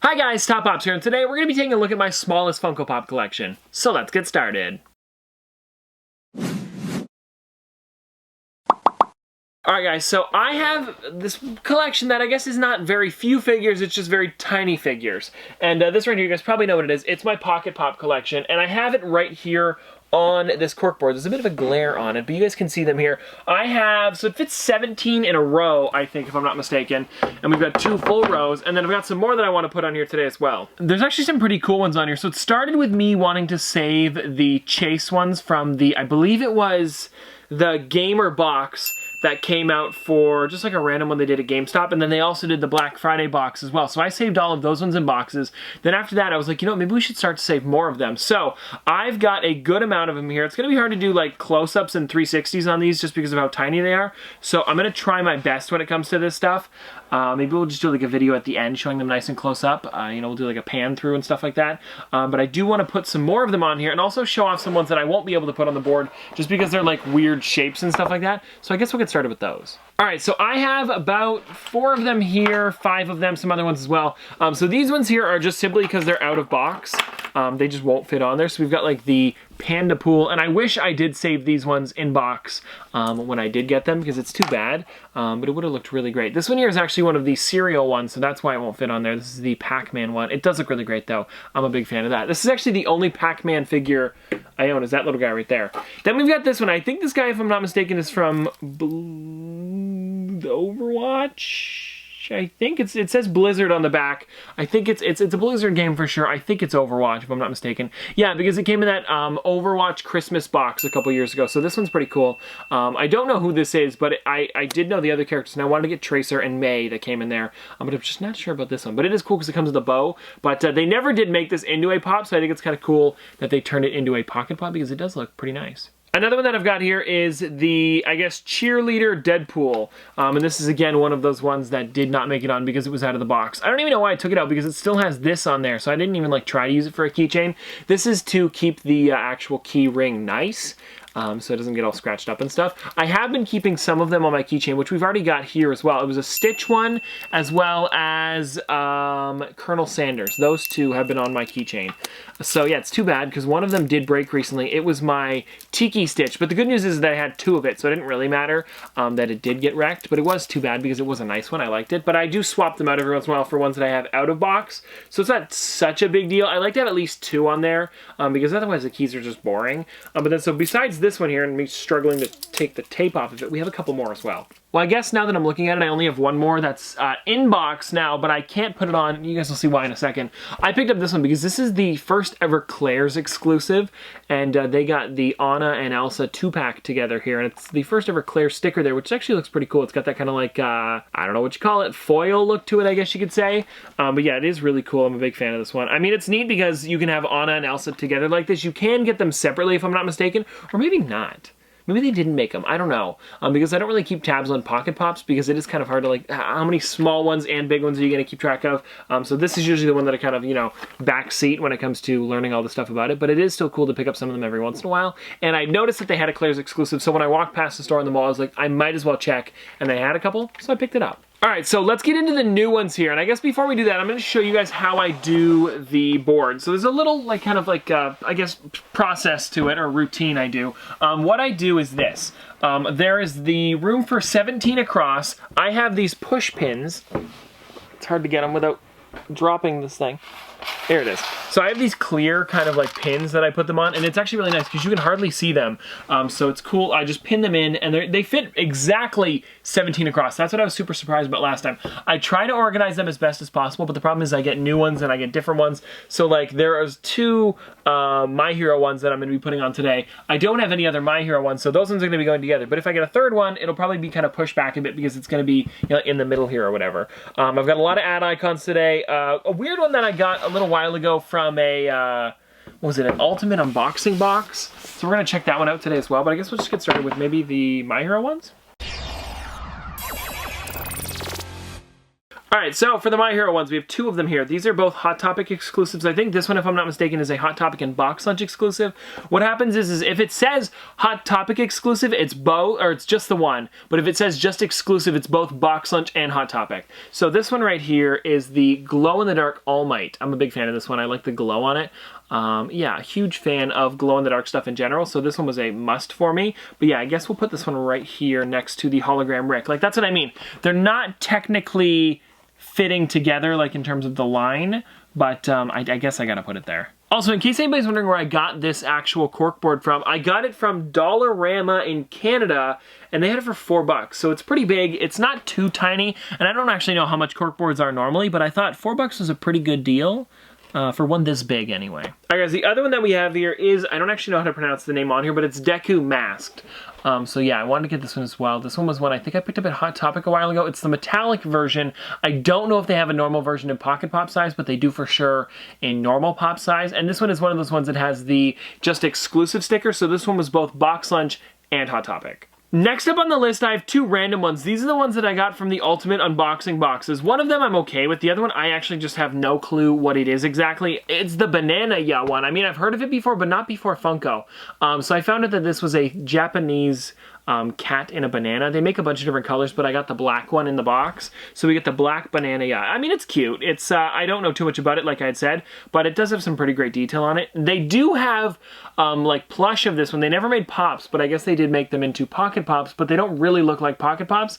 Hi guys, Top Pops here, and today we're going to be taking a look at my smallest Funko Pop collection. So let's get started. Alright guys, so I have this collection that I guess is not very few figures, it's just very tiny figures. And this right here, you guys probably know what it is. It's my Pocket Pop collection, and I have it right here on this corkboard. There's a bit of a glare on it, but you guys can see them here. I have, so it fits 17 in a row, I think, if I'm not mistaken. And we've got 2 full rows, and then I've got some more that I want to put on here today as well. There's actually some pretty cool ones on here. So it started with me wanting to save the Chase ones from the, I believe it was the Gamer box that came out for just like a random one they did at GameStop, and then they also did the Black Friday box as well. So I saved all of those ones in boxes. Then after that I was like, you know, maybe we should start to save more of them. So I've got a good amount of them here. It's gonna be hard to do like close-ups and 360s on these just because of how tiny they are. So I'm gonna try my best when it comes to this stuff. Maybe we'll just do like a video at the end showing them nice and close up. You know, we'll do like a pan through and stuff like that. But I do want to put some more of them on here and also show off some ones that I won't be able to put on the board just because they're like weird shapes and stuff like that. So I guess we'll get started with those. Alright, so I have about 4 of them here, 5 of them, some other ones as well. So these ones here are just simply because they're out of box. They just won't fit on there. So we've got like the Panda Pool, and I wish I did save these ones in box when I did get them because it's too bad, but it would have looked really great. This one here is actually one of the cereal ones, so that's why it won't fit on there. This is the Pac-Man one. It does look really great though. I'm a big fan of that. This is actually the only Pac-Man figure I own, is that little guy right there. Then we've got this one. I think this guy, if I'm not mistaken, is from the Overwatch. I think it says Blizzard on the back. I think it's a Blizzard game for sure. I think it's Overwatch, if I'm not mistaken. Yeah, because it came in that Overwatch Christmas box a couple years ago, so this one's pretty cool. I don't know who this is, but I did know the other characters, and I wanted to get Tracer and May that came in there, but I'm just not sure about this one. But it is cool because it comes with a bow, but they never did make this into a pop, so I think it's kind of cool that they turned it into a Pocket Pop because it does look pretty nice. Another one that I've got here is the, I guess, Cheerleader Deadpool. And this is, again, one of those ones that did not make it on because it was out of the box. I don't even know why I took it out because it still has this on there, so I didn't even, like, try to use it for a keychain. This is to keep the actual key ring nice. So it doesn't get all scratched up and stuff. I have been keeping some of them on my keychain, which we've already got here as well. It was a Stitch one, as well as Colonel Sanders. Those two have been on my keychain. So yeah, it's too bad, because one of them did break recently. It was my Tiki Stitch, but the good news is that I had 2 of it, so it didn't really matter that it did get wrecked, but it was too bad because it was a nice one. I liked it, but I do swap them out every once in a while for ones that I have out of box, so it's not such a big deal. I like to have at least 2 on there, because otherwise the keys are just boring. But then, so besides this one here and me struggling to take the tape off of it, we have a couple more as well. Well, I guess now that I'm looking at it, I only have 1 more that's in box now, but I can't put it on. You guys will see why in a second. I picked up this one because this is the first ever Claire's exclusive, and they got the Anna and Elsa 2-pack together here, and it's the first ever Claire sticker there, which actually looks pretty cool. It's got that kind of like, I don't know what you call it, foil look to it, I guess you could say. But yeah, it is really cool. I'm a big fan of this one. I mean, it's neat because you can have Anna and Elsa together like this. You can get them separately, if I'm not mistaken, or maybe not. Maybe they didn't make them. I don't know. Because I don't really keep tabs on Pocket Pops because it is kind of hard to, like, how many small ones and big ones are you going to keep track of? So this is usually the one that I kind of, you know, backseat when it comes to learning all the stuff about it. But it is still cool to pick up some of them every once in a while. And I noticed that they had a Claire's exclusive. So when I walked past the store in the mall, I was like, I might as well check. And they had a couple, so I picked it up. Alright, so let's get into the new ones here, and I guess before we do that, I'm going to show you guys how I do the board. So there's a little, like, kind of like, I guess, process to it, or routine I do. What I do is this. There is the room for 17 across. I have these push pins. It's hard to get them without dropping this thing. There it is. So I have these clear kind of like pins that I put them on, and it's actually really nice because you can hardly see them. So it's cool. I just pin them in, and they fit exactly 17 across. That's what I was super surprised about last time. I try to organize them as best as possible, but the problem is I get new ones and I get different ones. So like there is 2 My Hero ones that I'm going to be putting on today. I don't have any other My Hero ones, so those ones are going to be going together. But if I get a 3rd one, it'll probably be kind of pushed back a bit because it's going to be, you know, in the middle here or whatever. I've got a lot of ad icons today. A weird one that I got a little while ago from a, what was it, an Ultimate Unboxing box. So we're going to check that one out today as well. But I guess we'll just get started with maybe the My Hero ones. All right, so for the My Hero ones, we have 2 of them here. These are both Hot Topic exclusives. I think this one, if I'm not mistaken, is a Hot Topic and Box Lunch exclusive. What happens is if it says Hot Topic exclusive, it's both, or it's just the one. But if it says just exclusive, it's both Box Lunch and Hot Topic. So this one right here is the glow-in-the-dark All Might. I'm a big fan of this one. I like the glow on it. Yeah, huge fan of glow-in-the-dark stuff in general, so this one was a must for me. But yeah, I guess we'll put this one right here next to the hologram Rick. Like, that's what I mean. They're not technically fitting together, like in terms of the line, but I guess I gotta put it there. Also, in case anybody's wondering where I got this actual corkboard from, I got it from Dollarama in Canada, and they had it for $4, so it's pretty big. It's not too tiny, and I don't actually know how much corkboards are normally, but I thought $4 was a pretty good deal. For one this big, anyway. All right, guys, the other one that we have here is, I don't actually know how to pronounce the name on here, but it's Deku Masked. So yeah, I wanted to get this one as well. This one was one I think I picked up at Hot Topic a while ago. It's the metallic version. I don't know if they have a normal version in Pocket Pop size, but they do for sure in normal pop size. And this one is one of those ones that has the just exclusive sticker, so this one was both Box Lunch and Hot Topic. Next up on the list, I have 2 random ones. These are the ones that I got from the Ultimate Unboxing boxes. One of them I'm okay with. The other one, I actually just have no clue what it is exactly. It's the Banana Ya one. I mean, I've heard of it before, but not before Funko. So I found out that this was a Japanese cat in a banana. They make a bunch of different colors, but I got the black one in the box. So we get the black Banana Ya. I mean, it's cute. It's I don't know too much about it, like I had said, but it does have some pretty great detail on it. They do have like plush of this one. They never made pops, but I guess they did make them into Pocket Pops, but they don't really look like Pocket Pops.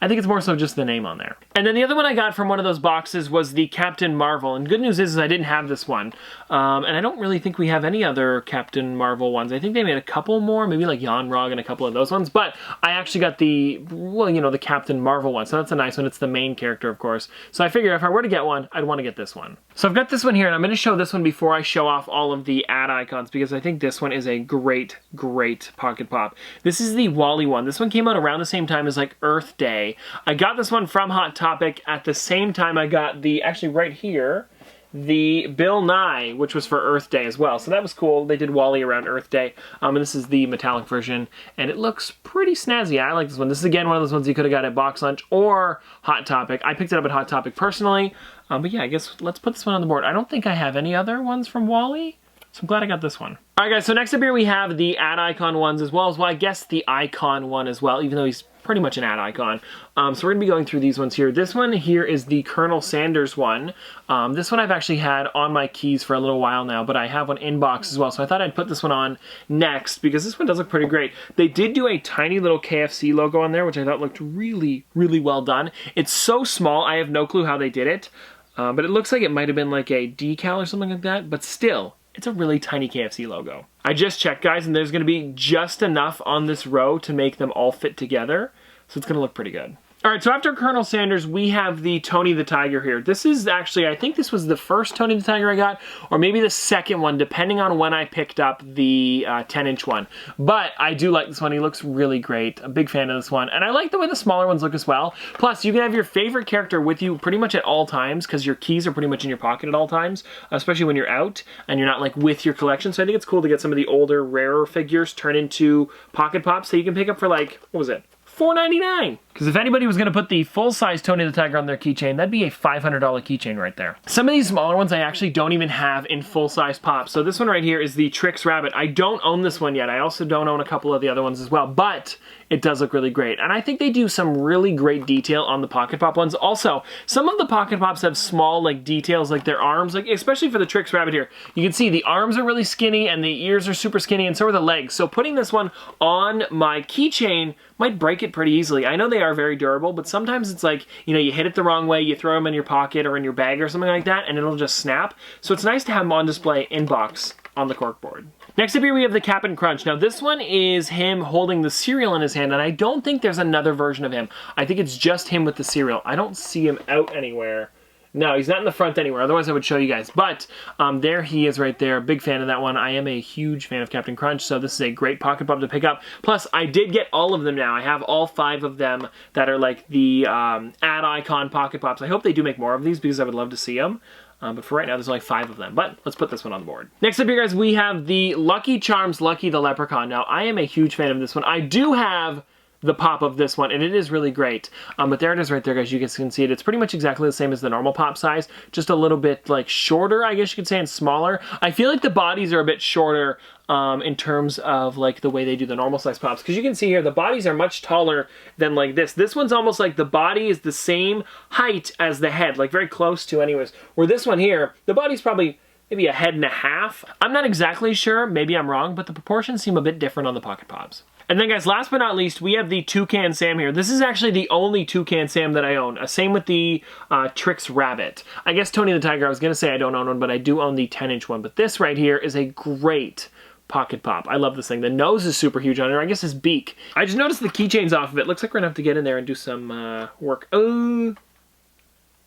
I think it's more so just the name on there. And then the other one I got from one of those boxes was the Captain Marvel. And good news is I didn't have this one. And I don't really think we have any other Captain Marvel ones. I think they made a couple more, maybe like Yon-Rogg and a couple of those ones. But I actually got the, well, you know, the Captain Marvel one. So that's a nice one. It's the main character, of course. So I figure if I were to get one, I'd want to get this one. So I've got this one here, and I'm going to show this one before I show off all of the ad icons, because I think this one is a great, great Pocket Pop. This is the Wally one. This one came out around the same time as like Earth Day. I got this one from Hot Topic at the same time I got the, actually right here, the Bill Nye, which was for Earth Day as well. So that was cool. They did Wally around Earth Day. And this is the metallic version, and it looks pretty snazzy. I like this one. This is, again, one of those ones you could have got at Box Lunch or Hot Topic. I picked it up at Hot Topic personally. But yeah, I guess let's put this one on the board. I don't think I have any other ones from Wally, so I'm glad I got this one. All right, guys, so next up here we have the ad icon ones as well I guess the icon one as well, even though he's pretty much an ad icon. So we're going to be going through these ones here. This one here is the Colonel Sanders one. This one I've actually had on my keys for a little while now, but I have one in box as well, so I thought I'd put this one on next because this one does look pretty great. They did do a tiny little KFC logo on there, which I thought looked really, really well done. It's so small, I have no clue how they did it, but it looks like it might have been like a decal or something like that, but still, it's a really tiny KFC logo. I just checked, guys, and there's going to be just enough on this row to make them all fit together, so it's going to look pretty good. All right, so after Colonel Sanders, we have the Tony the Tiger here. This is actually, I think this was the first Tony the Tiger I got, or maybe the second one, depending on when I picked up the 10-inch one. But I do like this one. He looks really great. A big fan of this one. And I like the way the smaller ones look as well. Plus, you can have your favorite character with you pretty much at all times, because your keys are pretty much in your pocket at all times, especially when you're out and you're not like with your collection. So I think it's cool to get some of the older, rarer figures turned into Pocket Pops that you can pick up for like, what was it? $4.99. Because if anybody was going to put the full-size Tony the Tiger on their keychain, that'd be a $500 keychain right there. Some of these smaller ones I actually don't even have in full-size pops. So this one right here is the Trix Rabbit. I don't own this one yet. I also don't own a couple of the other ones as well, but it does look really great. And I think they do some really great detail on the Pocket Pop ones. Also, some of the Pocket Pops have small like details, like their arms, like especially for the Trix Rabbit here. You can see the arms are really skinny and the ears are super skinny, and so are the legs. So putting this one on my keychain might break it pretty easily. I know they are very durable, but sometimes it's like, you know, you hit it the wrong way, you throw them in your pocket or in your bag or something like that, and it'll just snap. So it's nice to have them on display in box on the corkboard. Next up here we have the Cap'n Crunch. Now this one is him holding the cereal in his hand, and I don't think there's another version of him. I think it's just him with the cereal. I don't see him out anywhere. No, he's not in the front anywhere, otherwise I would show you guys. But there he is right there. Big fan of that one. I am a huge fan of Cap'n Crunch, so this is a great Pocket Pop to pick up. Plus, I did get all of them now. I have all 5 of them that are like the ad icon Pocket Pops. I hope they do make more of these because I would love to see them. But for right now, there's only 5 of them. But let's put this one on the board. Next up here, guys, we have the Lucky Charms Lucky the Leprechaun. Now, I am a huge fan of this one. I do have the pop of this one, and it is really great. But there it is right there, guys. You guys can see it. It's pretty much exactly the same as the normal pop size, just a little bit like shorter, I guess you could say, and smaller. I feel like the bodies are a bit shorter in terms of like the way they do the normal size pops, because you can see here the bodies are much taller than like this. This one's almost like the body is the same height as the head, like very close to anyways, where this one here, the body's probably maybe a head and a half. I'm not exactly sure, maybe I'm wrong, but the proportions seem a bit different on the Pocket Pops. And then guys, last but not least, we have the Toucan Sam here. This is actually the only Toucan Sam that I own. Same with the Trix Rabbit. I guess Tony the Tiger, I was gonna say I don't own one, but I do own the 10-inch one. But this right here is a great Pocket Pop. I love this thing. The nose is super huge on it, or I guess his beak. I just noticed the keychain's off of it. Looks like we're gonna have to get in there and do some work. Oh,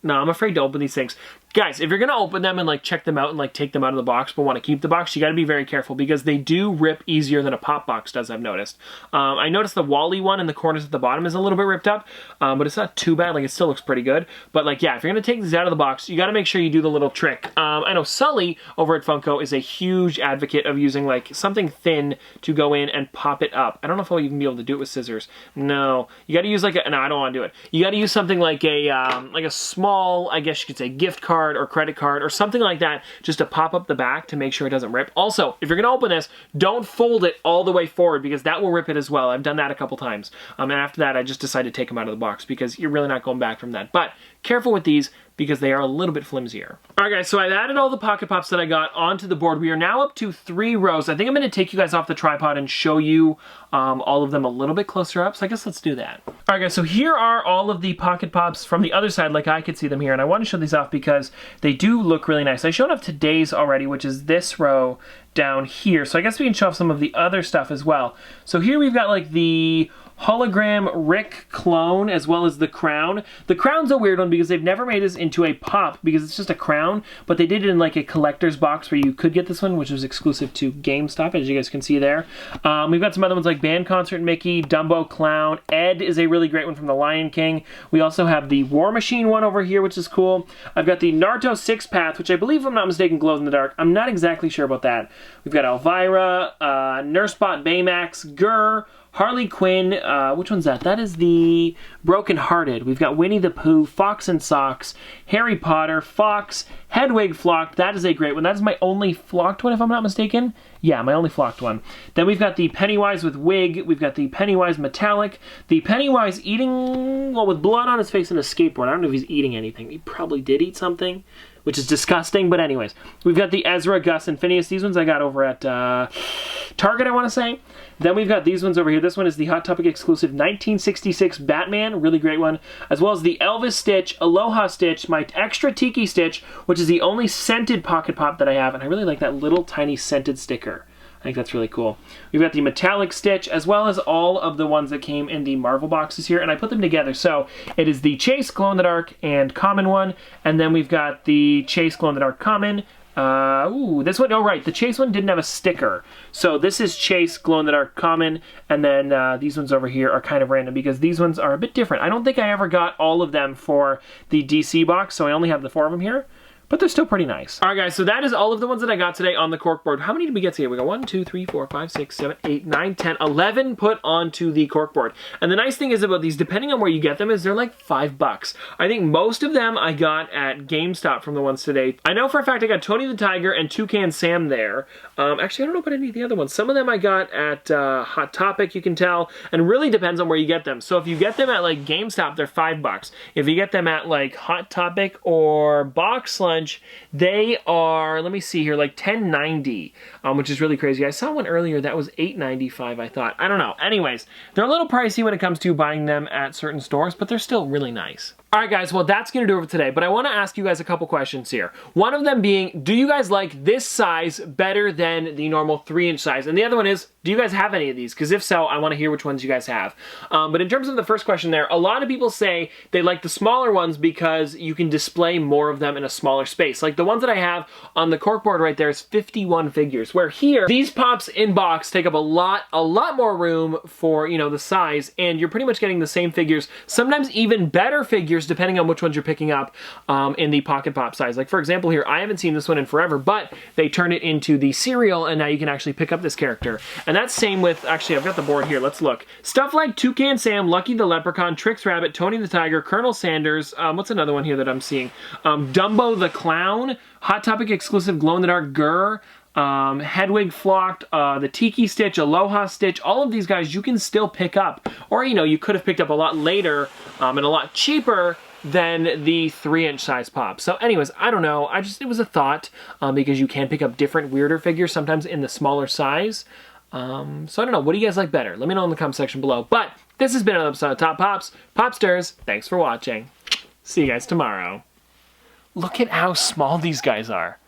no, I'm afraid to open these things. Guys, if you're gonna open them and like check them out and like take them out of the box but want to keep the box, you gotta be very careful because they do rip easier than a pop box does, I've noticed. I noticed the Wally one in the corners at the bottom is a little bit ripped up, but it's not too bad. Like, it still looks pretty good. But like, yeah, if you're gonna take these out of the box, you gotta make sure you do the little trick. I know Sully over at Funko is a huge advocate of using like something thin to go in and pop it up. I don't know if I'll even be able to do it with scissors. No, you gotta use like a, no, I don't wanna do it. You gotta use something like a small, I guess you could say, gift card or credit card or something like that, just to pop up the back to make sure it doesn't rip. Also, if you're gonna open this, don't fold it all the way forward because that will rip it as well. I've done that a couple times. And after that, I just decided to take them out of the box because you're really not going back from that. But careful with these because they are a little bit flimsier. All right, guys, so I've added all the Pocket Pops that I got onto the board. We are now up to 3 rows. I think I'm gonna take you guys off the tripod and show you all of them a little bit closer up, so I guess let's do that. All right, guys, so here are all of the Pocket Pops from the other side, like I could see them here, and I want to show these off because they do look really nice. I showed off today's already, which is this row down here, so I guess we can show off some of the other stuff as well. So here we've got like the hologram Rick clone as well as the crown. The crown's a weird one because they've never made this into a pop because it's just a crown, but they did it in like a collector's box where you could get this one, which was exclusive to GameStop, as you guys can see there. We've got some other ones like Band Concert Mickey, Dumbo Clown, Ed is a really great one from the Lion King. We also have the War Machine one over here, which is cool. I've got the Naruto 6-Path, which I believe, if I'm not mistaken, glows in the dark. I'm not exactly sure about that. We've got Elvira, Nursebot Baymax, Gurr, Harley Quinn, which one's that? That is the Broken Hearted. We've got Winnie the Pooh, Fox and Socks, Harry Potter, Fox, Hedwig Flocked. That is a great one. That is my only flocked one, if I'm not mistaken. Yeah, my only flocked one. Then we've got the Pennywise with wig. We've got the Pennywise Metallic. The Pennywise eating, well, with blood on his face and a skateboard. I don't know if he's eating anything. He probably did eat something, which is disgusting, but anyways. We've got the Ezra, Gus, and Phineas. These ones I got over at Target, I want to say. Then we've got these ones over here. This one is the Hot Topic exclusive 1966 Batman, really great one, as well as the Elvis Stitch, Aloha Stitch, my extra Tiki Stitch, which is the only scented Pocket Pop that I have, and I really like that little tiny scented sticker. I think that's really cool. We've got the Metallic Stitch, as well as all of the ones that came in the Marvel boxes here, and I put them together. So it is the Chase Glow-in-the-Dark and Common one, and then we've got the Chase Glow-in-the-Dark Common. This one, oh right, the Chase one didn't have a sticker. So this is Chase Glow-in-the-Dark Common, and then these ones over here are kind of random because these ones are a bit different. I don't think I ever got all of them for the DC box, so I only have the 4 of them here. But they're still pretty nice. All right, guys, so that is all of the ones that I got today on the corkboard. How many did we get today? We got 1, 2, 3, 4, 5, 6, 7, 8, 9, 10, 11 put onto the corkboard. And the nice thing is about these, depending on where you get them, is they're like $5. I think most of them I got at GameStop from the ones today. I know for a fact I got Tony the Tiger and Toucan Sam there. Actually, I don't know about any of the other ones. Some of them I got at Hot Topic, you can tell, and really depends on where you get them. So if you get them at like GameStop, they're $5. If you get them at like Hot Topic or Box Lunch, they are, let me see here, like $10.90, which is really crazy. I saw one earlier that was $8.95, I thought. I don't know. Anyways, they're a little pricey when it comes to buying them at certain stores, but they're still really nice. All right, guys, well, that's going to do it for today, but I want to ask you guys a couple questions here. One of them being, do you guys like this size better than the normal 3-inch size? And the other one is, do you guys have any of these? Because if so, I want to hear which ones you guys have. But in terms of the first question there, a lot of people say they like the smaller ones because you can display more of them in a smaller space. Like the ones that I have on the corkboard right there is 51 figures, where here, these pops in box take up a lot more room for, you know, the size, and you're pretty much getting the same figures, sometimes even better figures figures, depending on which ones you're picking up in the Pocket Pop size. Like, for example, here, I haven't seen this one in forever, but they turned it into the cereal, and now you can actually pick up this character. And that's same with, actually, I've got the board here. Let's look. Stuff like Toucan Sam, Lucky the Leprechaun, Trix Rabbit, Tony the Tiger, Colonel Sanders. What's another one here that I'm seeing? Dumbo the Clown, Hot Topic exclusive Glow-in-the-Dark Gurr, Hedwig Flocked, the Tiki Stitch, Aloha Stitch, all of these guys you can still pick up. Or, you know, you could have picked up a lot later and a lot cheaper than the 3-inch size pop. So anyways, I don't know. It was a thought because you can pick up different weirder figures sometimes in the smaller size. So I don't know. What do you guys like better? Let me know in the comment section below. But this has been another episode of Top Pops. Popsters, thanks for watching. See you guys tomorrow. Look at how small these guys are.